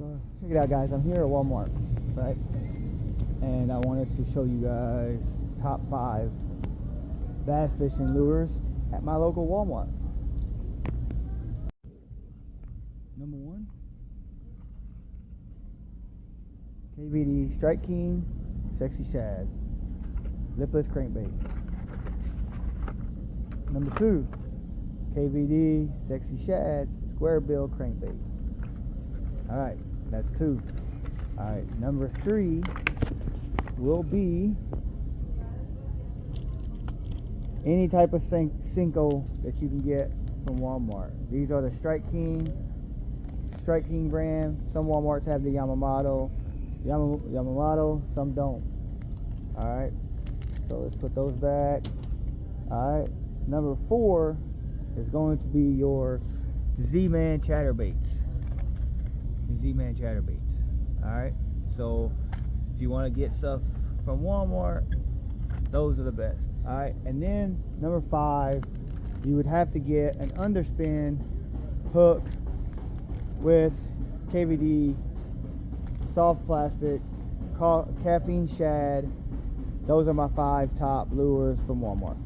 So check it out, guys. I'm here at Walmart, right? And I wanted to show you guys top 5 bass fishing lures at my local Walmart. Number 1, KVD Strike King Sexy Shad Lipless Crankbait. Number 2, KVD Sexy Shad Square Bill Crankbait. Alright, that's 2. Alright, number 3 will be any type of Senko that you can get from Walmart. These are the Strike King brand. Some Walmarts have the Yamamoto, some don't. Alright, so let's put those back. Alright, number 4 is going to be your Z-Man Chatterbaits. Z-Man Chatterbaits. Alright, so if you want to get stuff from Walmart, those are the best. Alright, and then number 5, you would have to get an underspin hook with KVD soft plastic caffeine shad. Those are my 5 top lures from Walmart.